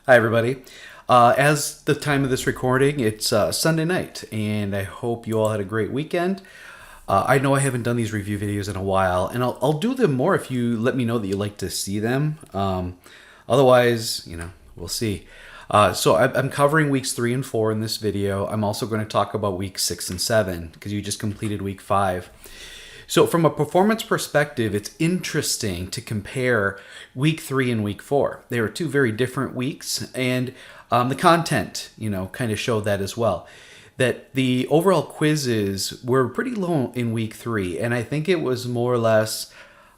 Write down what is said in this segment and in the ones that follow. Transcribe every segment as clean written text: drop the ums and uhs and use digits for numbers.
Hi, everybody. As the time of this recording, it's Sunday night, and I hope you all had a great weekend. I know I haven't done these review videos in a while, and I'll do them more if you let me know that you like to see them. Otherwise, we'll see. I'm covering weeks 3 and 4 in this video. I'm also going to talk about weeks 6 and 7 because you just completed week 5. So from a performance perspective, it's interesting to compare week 3 and week 4. They were two very different weeks, and the content, kind of showed that as well. That the overall quizzes were pretty low in week 3, and I think it was more or less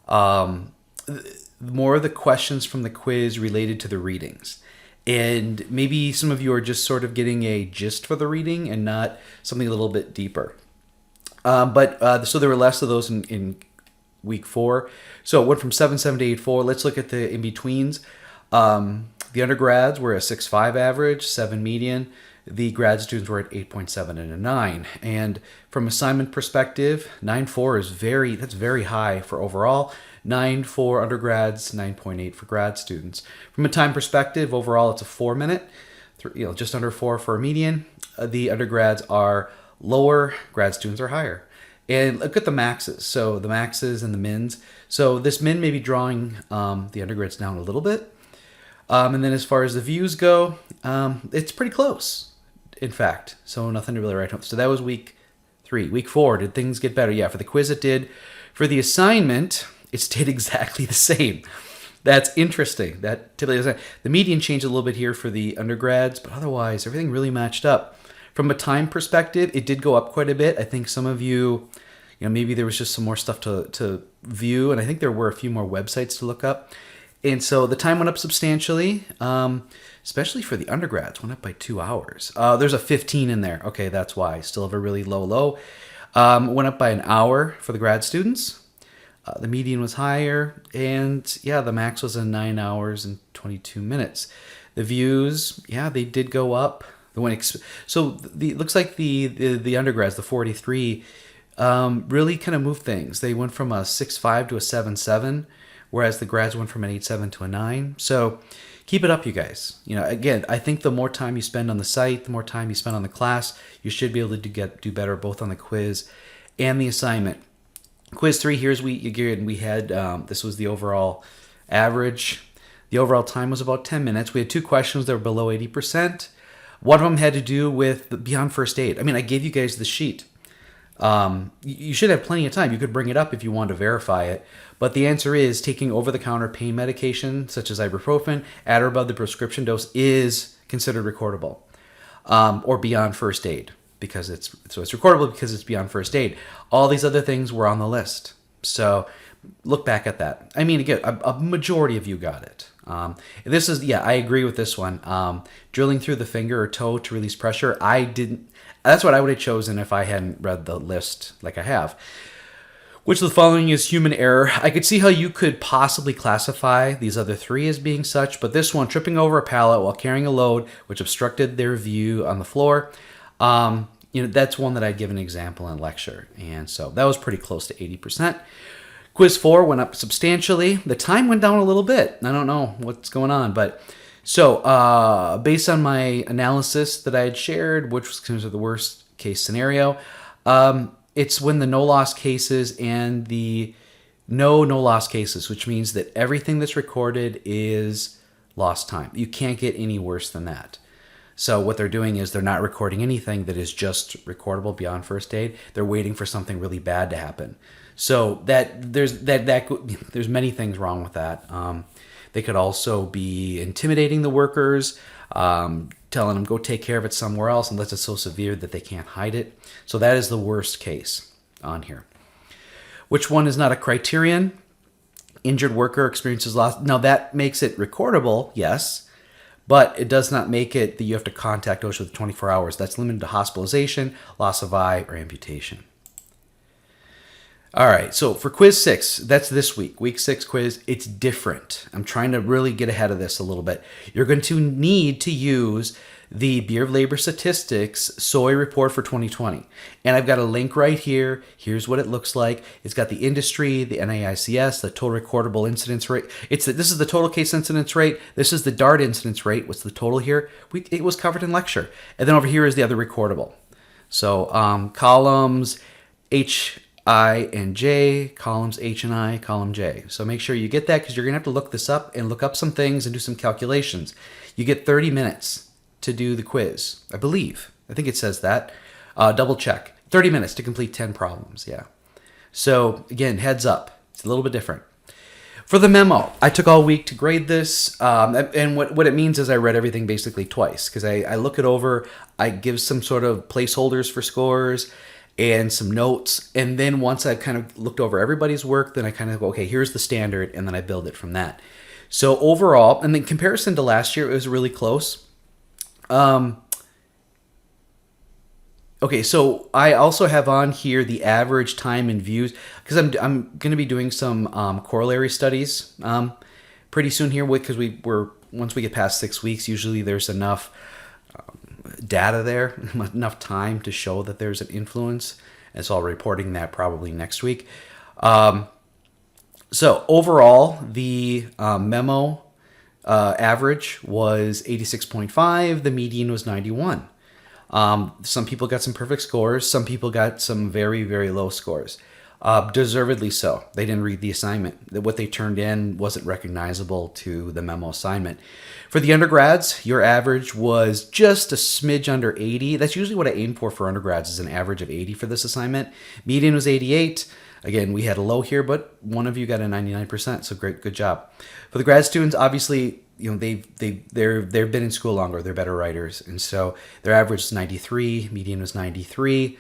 more of the questions from the quiz related to the readings. And maybe some of you are just sort of getting a gist for the reading and not something a little bit deeper. So there were less of those in week 4. So it went from 7.7 to 8.4. Let's look at the in-betweens. The undergrads were a 6.5 average, 7 median. The grad students were at 8.7 and a 9. And from assignment perspective, 9.4 is that's very high for overall. 9 for undergrads, 9.8 for grad students. From a time perspective, overall it's a 4-minute, just under 4 for a median. The undergrads are lower, grad students are higher. And look at the maxes. So the maxes and the mins. So this min may be drawing the undergrads down a little bit. And then as far as the views go, it's pretty close, in fact. So nothing to really write home. So that was week 3. Week 4, did things get better? Yeah, for the quiz it did. For the assignment, it stayed exactly the same. That's interesting. That typically the median changed a little bit here for the undergrads, but otherwise everything really matched up. From a time perspective, it did go up quite a bit. I think some of you, maybe there was just some more stuff to view, and I think there were a few more websites to look up. And so the time went up substantially, especially for the undergrads, went up by 2 hours. There's a 15 in there. Okay, that's why. Still have a really low. Went up by an hour for the grad students. The median was higher, and the max was 9 hours and 22 minutes. The views, they did go up. Looks like the undergrads, the 43, really kind of moved things. They went from a 6.5 to a 7.7, whereas the grads went from an 8.7 to a 9. So keep it up, you guys. Again, I think the more time you spend on the site, the more time you spend on the class, you should be able to do better both on the quiz and the assignment. Quiz 3, we had, this was the overall average. The overall time was about 10 minutes. We had 2 questions that were below 80%. One of them had to do with the beyond first aid. I gave you guys the sheet. You should have plenty of time. You could bring it up if you want to verify it. But the answer is taking over-the-counter pain medication, such as ibuprofen, at or above the prescription dose is considered recordable, or beyond first aid, because it's recordable because it's beyond first aid. All these other things were on the list. So look back at that. Again, a majority of you got it. This is, I agree with this one. Drilling through the finger or toe to release pressure. That's what I would have chosen if I hadn't read the list like I have. Which of the following is human error? I could see how you could possibly classify these other 3 as being such, but this one, tripping over a pallet while carrying a load which obstructed their view on the floor, that's one that I'd give an example in lecture. And so that was pretty close to 80%. Quiz 4 went up substantially. The time went down a little bit. I don't know what's going on, but so based on my analysis that I had shared, which was considered the worst case scenario, it's when the no loss cases and the no loss cases, which means that everything that's recorded is lost time. You can't get any worse than that. So what they're doing is they're not recording anything that is just recordable beyond first aid. They're waiting for something really bad to happen. So there's many things wrong with that. They could also be intimidating the workers, telling them go take care of it somewhere else unless it's so severe that they can't hide it. So that is the worst case on here. Which one is not a criterion? Injured worker experiences loss. Now that makes it recordable, yes, but it does not make it that you have to contact OSHA within 24 hours. That's limited to hospitalization, loss of eye, or amputation. All right, so for quiz 6, that's this week 6 quiz, it's different. I'm trying to really get ahead of this a little bit. You're going to need to use the Bureau of Labor Statistics SOI report for 2020. And I've got a link right here. Here's what it looks like. It's got the industry, the NAICS, the total recordable incidence rate. This is the total case incidence rate. This is the DART incidence rate. What's the total here? It was covered in lecture. And then over here is the other recordable. So columns I and J, columns H and I, column J. So make sure you get that because you're going to have to look this up and look up some things and do some calculations. You get 30 minutes to do the quiz, I believe. I think it says that. Double check. 30 minutes to complete 10 problems, yeah. So again, heads up. It's a little bit different. For the memo, I took all week to grade this, and what it means is I read everything basically twice because I look it over, I give some sort of placeholders for scores, and some notes. And then once I've kind of looked over everybody's work, then I kind of go, okay, here's the standard, and then I build it from that. So overall, and in comparison to last year, it was really close. Okay, so I also have on here the average time in views because I'm going to be doing some corollary studies pretty soon here because once we get past 6 weeks, usually there's enough data there, enough time to show that there's an influence. And so I'll be reporting that probably next week. So overall, the memo average was 86.5. The median was 91. Some people got some perfect scores. Some people got some very, very low scores. Deservedly so. They didn't read the assignment. What they turned in wasn't recognizable to the memo assignment. For the undergrads, your average was just a smidge under 80. That's usually what I aim for undergrads is an average of 80 for this assignment. Median was 88. Again, we had a low here, but one of you got a 99%. So great, good job. For the grad students, obviously, they've been in school longer. They're better writers, and so their average is 93. Median was 93.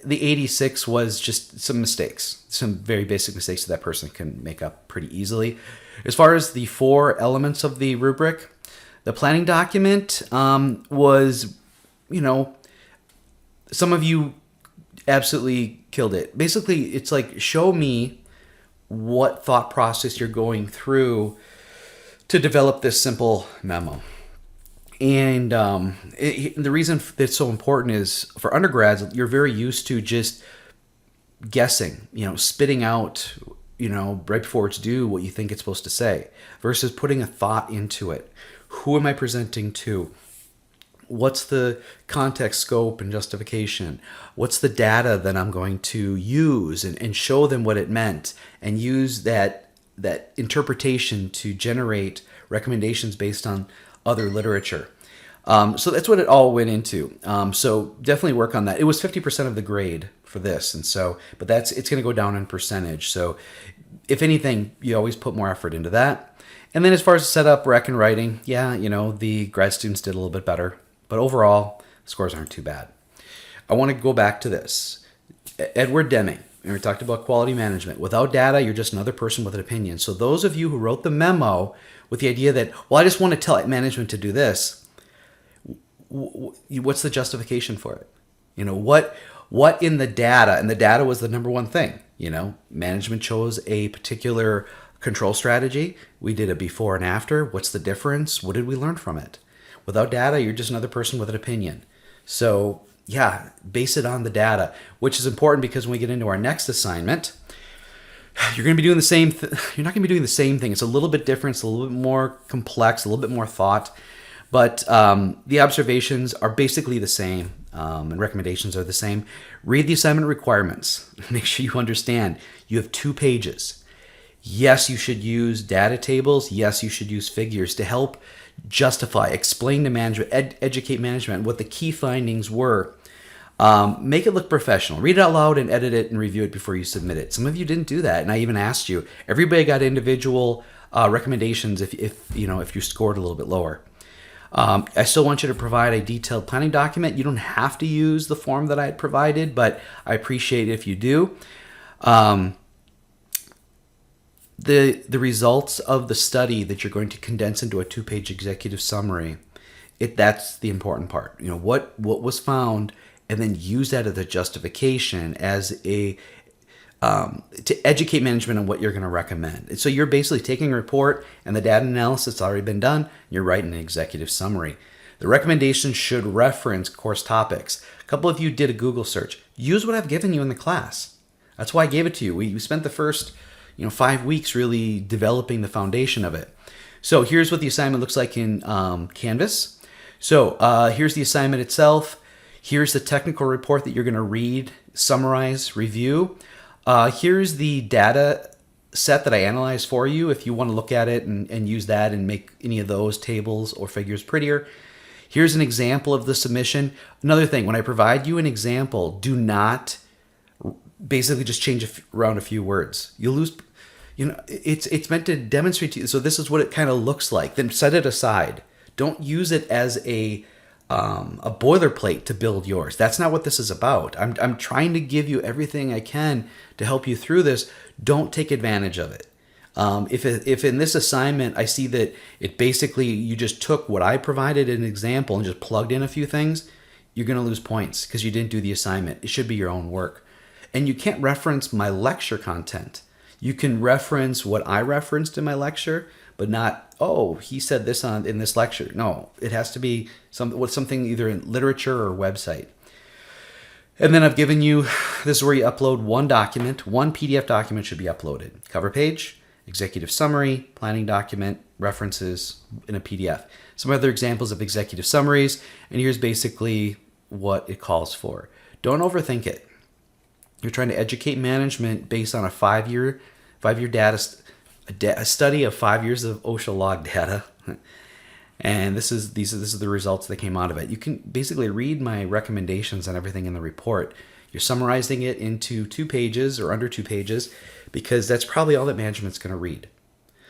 The 86 was just some mistakes, some very basic mistakes that person can make up pretty easily. As far as the 4 elements of the rubric, the planning document was, some of you absolutely killed it. Basically, it's like, show me what thought process you're going through to develop this simple memo. And the reason it's so important is for undergrads, you're very used to just guessing, spitting out, right before it's due what you think it's supposed to say versus putting a thought into it. Who am I presenting to? What's the context, scope, and justification? What's the data that I'm going to use and show them what it meant and use that interpretation to generate recommendations based on other literature. So that's what it all went into. So definitely work on that. It was 50% of the grade for this, and so, but it's going to go down in percentage. So if anything, you always put more effort into that. And then as far as setup, rec, and writing, the grad students did a little bit better, but overall, scores aren't too bad. I want to go back to this. Edward Deming, and we talked about quality management. Without data, you're just another person with an opinion. So those of you who wrote the memo with the idea that, well, I just want to tell management to do this, what's the justification for it? What in the data, and the data was the number one thing. Management chose a particular control strategy. We did a before and after. What's the difference? What did we learn from it? Without data, you're just another person with an opinion. So base it on the data, which is important because when we get into our next assignment, you're going to be doing the same. You're not going to be doing the same thing. It's a little bit different. It's a little bit more complex, a little bit more thought, but the observations are basically the same, and recommendations are the same. Read the assignment requirements. Make sure you understand. You have 2 pages. Yes, you should use data tables. Yes, you should use figures to help justify, explain to management, educate management what the key findings were. Make it look professional. Read it out loud and edit it and review it before you submit it. Some of you didn't do that, and I even asked you. Everybody got individual recommendations if you scored a little bit lower. I still want you to provide a detailed planning document. You don't have to use the form that I had provided, but I appreciate it if you do. The results of the study that you're going to condense into a 2-page executive summary, that's the important part. What was found, and then use that as a justification, as a to educate management on what you're going to recommend. So you're basically taking a report and the data analysis has already been done. You're writing an executive summary. The recommendations should reference course topics. A couple of you did a Google search. Use what I've given you in the class. That's why I gave it to you. We spent the first 5 weeks really developing the foundation of it. So here's what the assignment looks like in Canvas. So here's the assignment itself. Here's the technical report that you're going to read, summarize, review. Here's the data set that I analyzed for you if you want to look at it and use that and make any of those tables or figures prettier. Here's an example of the submission. Another thing, when I provide you an example, do not basically just change around a few words. You'll lose, it's meant to demonstrate to you. So this is what it kind of looks like. Then set it aside. Don't use it as a boilerplate to build yours. That's not what this is about. I'm trying to give you everything I can to help you through this. Don't take advantage of it. If in this assignment I see that it basically you just took what I provided an example and just plugged in a few things, you're going to lose points because you didn't do the assignment. It should be your own work. And you can't reference my lecture content. You can reference what I referenced in my lecture, but not, oh, he said this in this lecture. No, it has to be something either in literature or website. And then I've given you, this is where you upload one document. One PDF document should be uploaded. Cover page, executive summary, planning document, references in a PDF. Some other examples of executive summaries, and here's basically what it calls for. Don't overthink it. You're trying to educate management based on a five-year data, a study of 5 years of OSHA log data. And this is the results that came out of it. You can basically read my recommendations on everything in the report. You're summarizing it into 2 pages or under 2 pages because that's probably all that management's going to read.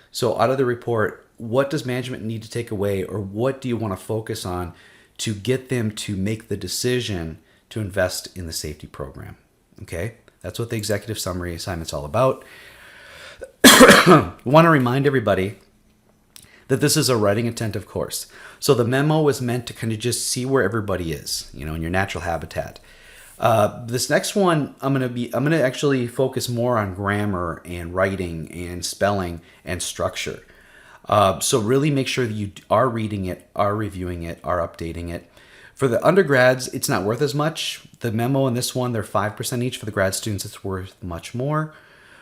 So out of the report, what does management need to take away, or what do you want to focus on to get them to make the decision to invest in the safety program? Okay, that's what the executive summary assignment's all about. I want to remind everybody that this is a writing attentive course. So the memo was meant to kind of just see where everybody is, in your natural habitat. This next one, I'm gonna actually focus more on grammar and writing and spelling and structure. So really make sure that you are reading it, are reviewing it, are updating it. For the undergrads, it's not worth as much. The memo and this one, they're 5% each. For the grad students, it's worth much more.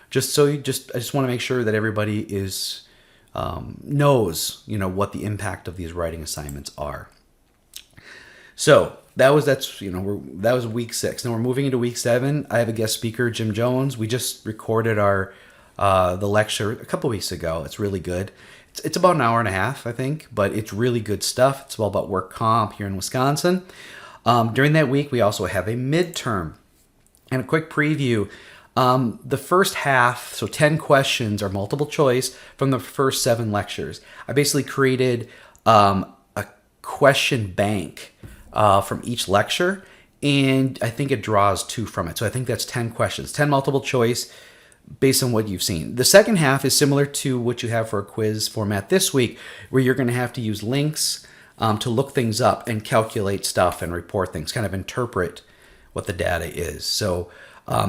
I just want to make sure that everybody is knows, what the impact of these writing assignments are. So that was week 6. Now we're moving into week 7. I have a guest speaker, Jim Jones. We just recorded the lecture a couple weeks ago. It's really good. It's about an hour and a half, I think, but it's really good stuff. It's all about work comp here in Wisconsin. During that week, we also have a midterm. And a quick preview. The first half, so 10 questions, are multiple choice from the first 7 lectures. I basically created a question bank from each lecture, and I think it draws 2 from it. So I think that's 10 questions, 10 multiple choice based on what you've seen. The second half is similar to what you have for a quiz format this week, where you're going to have to use links to look things up and calculate stuff and report things, kind of interpret what the data is. So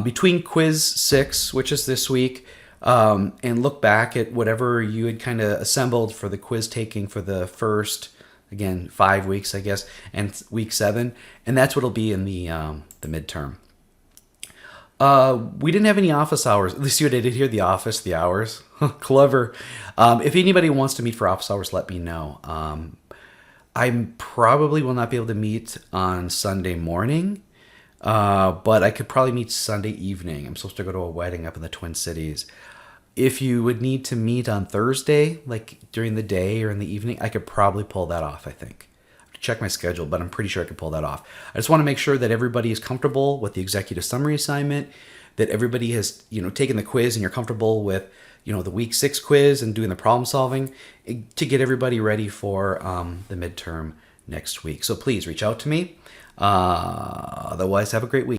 between quiz 6, which is this week, and look back at whatever you had kind of assembled for the quiz taking for the first, again, 5 weeks, I guess, and week 7, and that's what'll be in the midterm. We didn't have any office hours. At least you did hear the hours. Clever. If anybody wants to meet for office hours, let me know. I probably will not be able to meet on Sunday morning, but I could probably meet Sunday evening. I'm supposed to go to a wedding up in the Twin Cities. If you would need to meet on Thursday, like during the day or in the evening, I could probably pull that off, I think. I have to check my schedule, but I'm pretty sure I could pull that off. I just want to make sure that everybody is comfortable with the executive summary assignment, that everybody has, taken the quiz and you're comfortable with, the week 6 quiz and doing the problem solving to get everybody ready for the midterm next week. So please reach out to me. Otherwise, have a great week.